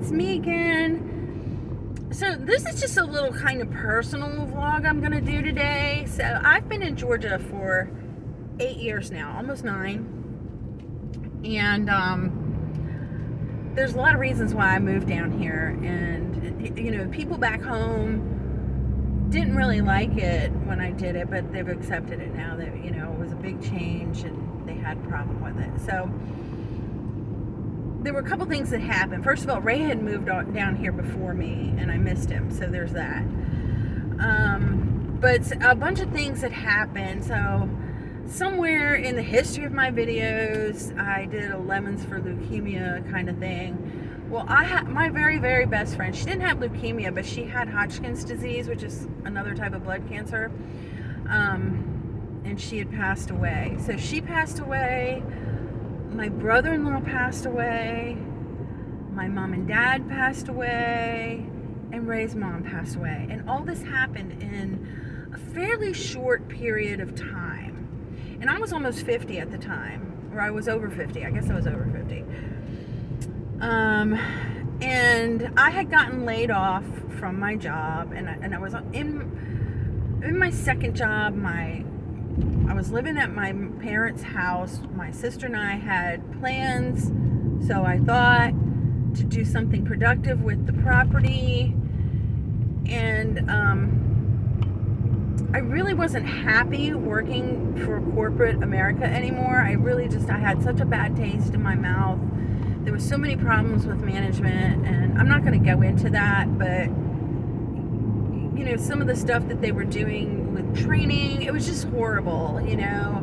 it's me again. So this is just a little kind of personal vlog I'm gonna do today. So I've been in Georgia for 8 years now, almost 9. And there's a lot of reasons why I moved down here. And, you know, people back home didn't really like it when I did it, but they've accepted it now. That, you know, it was a big change and they had a problem with it. So there were a couple things that happened. First of all, Ray had moved down here before me, and I missed him, so there's that. But a bunch of things had happened. So somewhere in the history of my videos, I did a lemons for leukemia kind of thing. Well, I had my very, very best friend. She didn't have leukemia, but she had Hodgkin's disease, which is another type of blood cancer. And she had passed away. So she passed away. My brother-in-law passed away, my mom and dad passed away, and Ray's mom passed away. And all this happened in a fairly short period of time. And I was almost 50 at the time, or I was over 50. I guess I was over 50. And I had gotten laid off from my job, and I was in my second job. I was living at my parents' house. My sister and I had plans, so I thought to do something productive with the property. And I really wasn't happy working for corporate America anymore. I had such a bad taste in my mouth. There were so many problems with management, and I'm not going to go into that, but you know, some of the stuff that they were doing with training, it was just horrible, you know,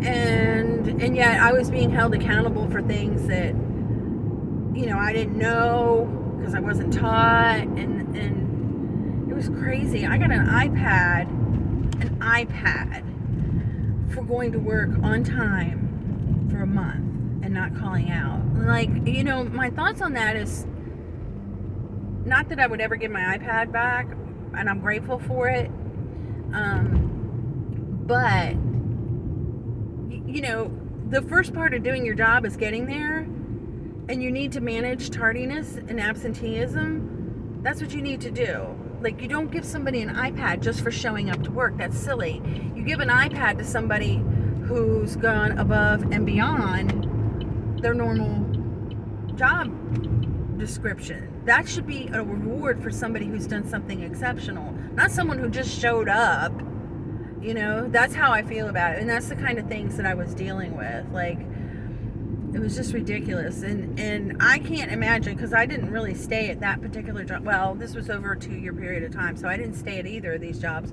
and yet I was being held accountable for things that, you know, I didn't know because I wasn't taught, and it was crazy. I got an iPad for going to work on time for a month and not calling out. Like, you know, my thoughts on that is not that I would ever get my iPad back, and I'm grateful for it. But, you know, the first part of doing your job is getting there, and you need to manage tardiness and absenteeism. That's what you need to do. Like, you don't give somebody an iPad just for showing up to work. That's silly. You give an iPad to somebody who's gone above and beyond their normal job description. That should be a reward for somebody who's done something exceptional, not someone who just showed up. You know, that's how I feel about it. And that's the kind of things that I was dealing with. Like, it was just ridiculous. And I can't imagine, because I didn't really stay at that particular job. Well, this was over a 2-year period of time, so I didn't stay at either of these jobs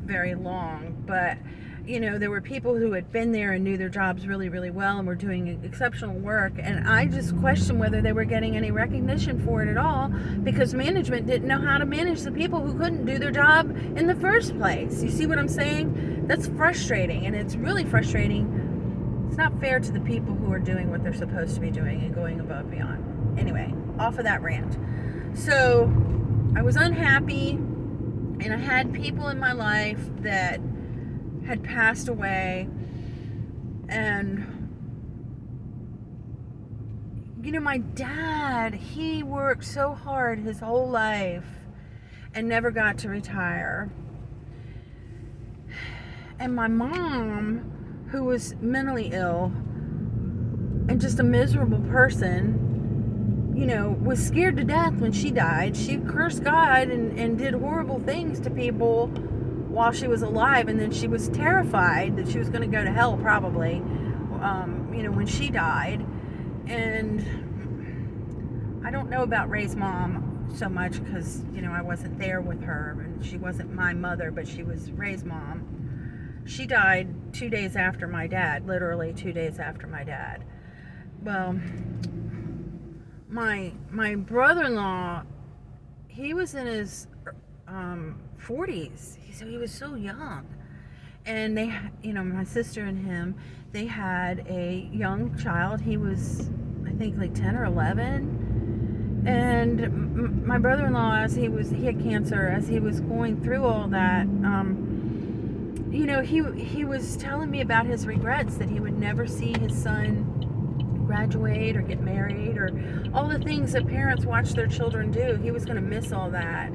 very long. But, you know, there were people who had been there and knew their jobs really, really well and were doing exceptional work. And I just questioned whether they were getting any recognition for it at all, because management didn't know how to manage the people who couldn't do their job in the first place. You see what I'm saying? That's frustrating, and it's really frustrating. It's not fair to the people who are doing what they're supposed to be doing and going above and beyond. Anyway, off of that rant. So I was unhappy, and I had people in my life that had passed away, and you know, my dad, he worked so hard his whole life and never got to retire. And my mom, who was mentally ill and just a miserable person, you know, was scared to death when she died. She cursed God and did horrible things to people while she was alive, and then she was terrified that she was going to go to hell probably, you know, when she died. And I don't know about Ray's mom so much because, you know, I wasn't there with her, and she wasn't my mother, but she was Ray's mom. She died 2 days after my dad, literally 2 days after my dad. Well, my brother-in-law, he was in his 40s, so he was so young. And they, you know, my sister and him, they had a young child. He was, I think, like 10 or 11. And my brother-in-law, as he had cancer, as he was going through all that, you know, he was telling me about his regrets, that he would never see his son graduate or get married or all the things that parents watch their children do. He was going to miss all that.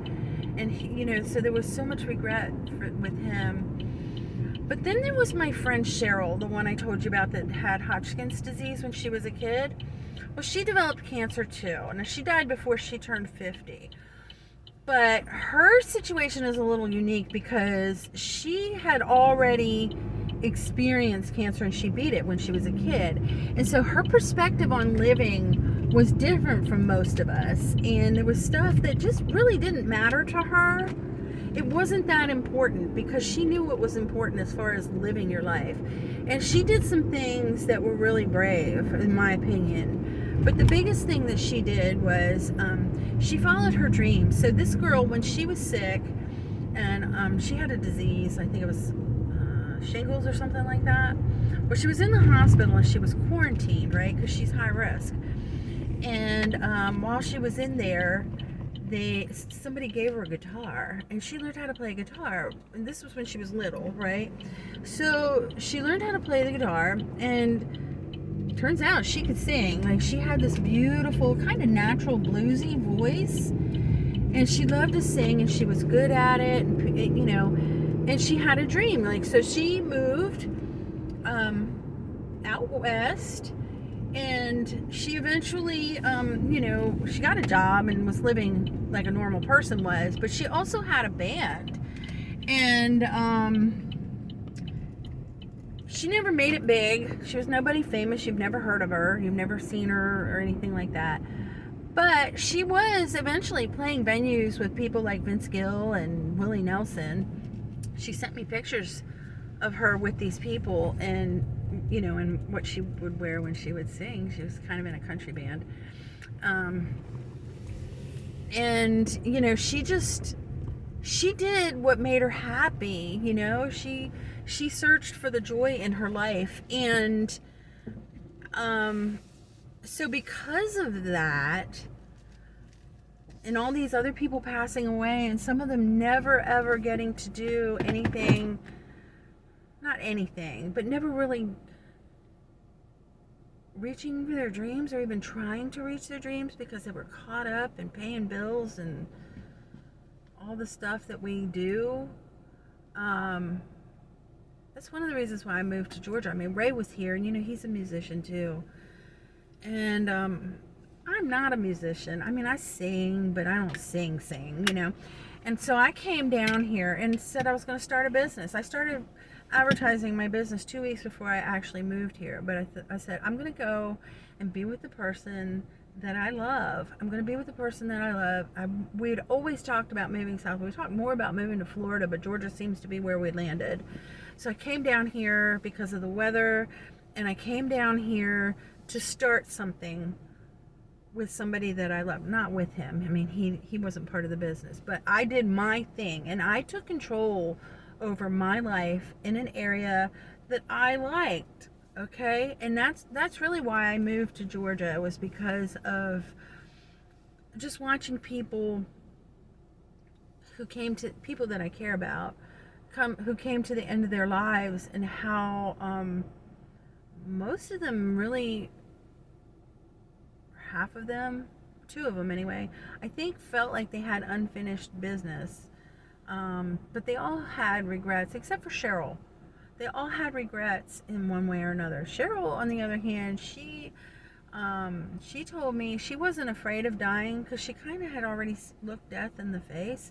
And, so there was so much regret with him. But then there was my friend Cheryl, the one I told you about that had Hodgkin's disease when she was a kid. Well, she developed cancer too. And she died before she turned 50. But her situation is a little unique because she had already experienced cancer and she beat it when she was a kid. And so her perspective on living was different from most of us. And there was stuff that just really didn't matter to her. It wasn't that important because she knew what was important as far as living your life. And she did some things that were really brave, in my opinion. But the biggest thing that she did was she followed her dreams. So this girl, when she was sick, and she had a disease, I think it was shingles or something like that. Well, she was in the hospital and she was quarantined, right? Because she's high risk. And while she was in there, somebody gave her a guitar, and she learned how to play guitar. And this was when she was little, right? So she learned how to play the guitar, and turns out she could sing. Like, she had this beautiful, kind of natural bluesy voice, and she loved to sing, and she was good at it, and and she had a dream. Like, so she moved out west, and she eventually she got a job and was living like a normal person was, but she also had a band, and she never made it big. She was nobody famous. You've never heard of her, you've never seen her or anything like that, but she was eventually playing venues with people like Vince Gill and Willie Nelson. She sent me pictures of her with these people, and and what she would wear when she would sing. She was kind of in a country band. And she did what made her happy. She searched for the joy in her life. And so because of that, and all these other people passing away, and some of them never ever getting to do anything, not anything, but never really reaching for their dreams or even trying to reach their dreams because they were caught up in paying bills and all the stuff that we do. That's one of the reasons why I moved to Georgia. I mean, Ray was here, and he's a musician too. And I'm not a musician. I mean, I sing, but I don't sing. And so I came down here and said I was going to start a business. I started advertising my business 2 weeks before I actually moved here. But I said, I'm going to go and be with the person that I love. I'm going to be with the person that I love. We'd always talked about moving south. We talked more about moving to Florida, but Georgia seems to be where we landed. So I came down here because of the weather, and I came down here to start something with somebody that I love. Not with him. I mean, he wasn't part of the business, but I did my thing, and I took control over my life in an area that I liked. Okay, and that's really why I moved to Georgia. It was because of just watching people that I care about who came to the end of their lives, and how most of them, really half of them, 2 of them anyway, I think felt like they had unfinished business. But they all had regrets, except for Cheryl. They all had regrets in one way or another. Cheryl, on the other hand, she told me she wasn't afraid of dying because she kind of had already looked death in the face,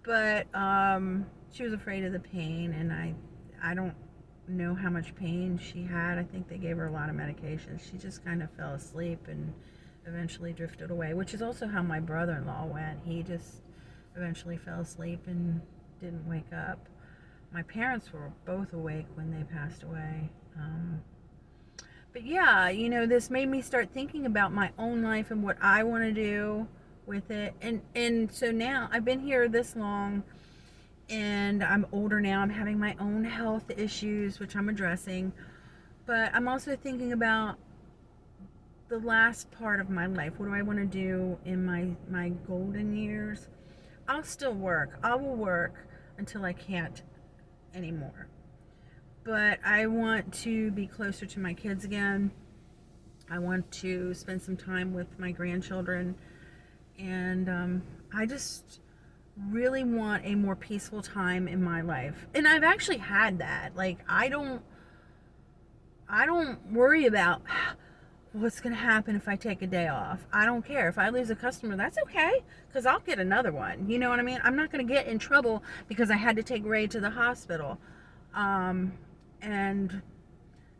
but she was afraid of the pain, and I don't know how much pain she had. I think they gave her a lot of medication. She just kind of fell asleep and eventually drifted away, which is also how my brother-in-law went. He just eventually fell asleep and didn't wake up. My parents were both awake when they passed away. But yeah, this made me start thinking about my own life and what I want to do with it. And so now I've been here this long, and I'm older now. I'm having my own health issues, which I'm addressing. But I'm also thinking about the last part of my life. What do I want to do in my golden years? I'll still work. I will work until I can't anymore. But I want to be closer to my kids again. I want to spend some time with my grandchildren, and I just really want a more peaceful time in my life. And I've actually had that. Like, I don't worry about what's going to happen if I take a day off. I don't care. If I lose a customer, that's okay, because I'll get another one. You know what I mean? I'm not going to get in trouble because I had to take Ray to the hospital. And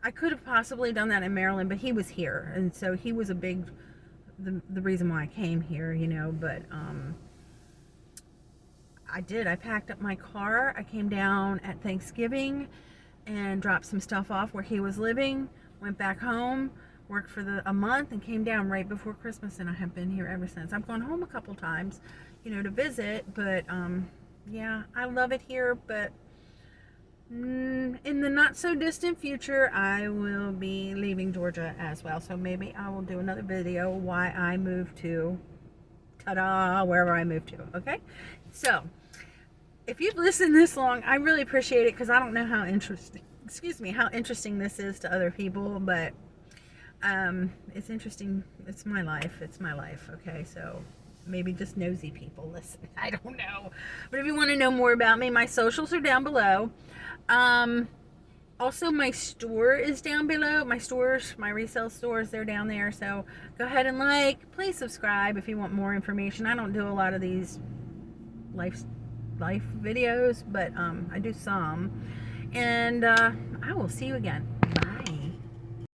I could have possibly done that in Maryland, but he was here. And so he was the reason why I came here, you know. But I did. I packed up my car. I came down at Thanksgiving and dropped some stuff off where he was living, went back home, worked for a month, and came down right before Christmas, and I have been here ever since. I've gone home a couple times, you know, to visit, but yeah, I love it here. But in the not so distant future, I will be leaving Georgia as well, so maybe I will do another video why I moved to wherever I moved to. Okay, so if you've listened this long, I really appreciate it, because I don't know how interesting this is to other people, but it's interesting. It's my life. Okay, so maybe just nosy people listen. I don't know. But if you want to know more about me, my socials are down below. Also, my store is down below. My resale stores, they're down there. So go ahead and please subscribe if you want more information. I don't do a lot of these life videos, but I do some. And I will see you again.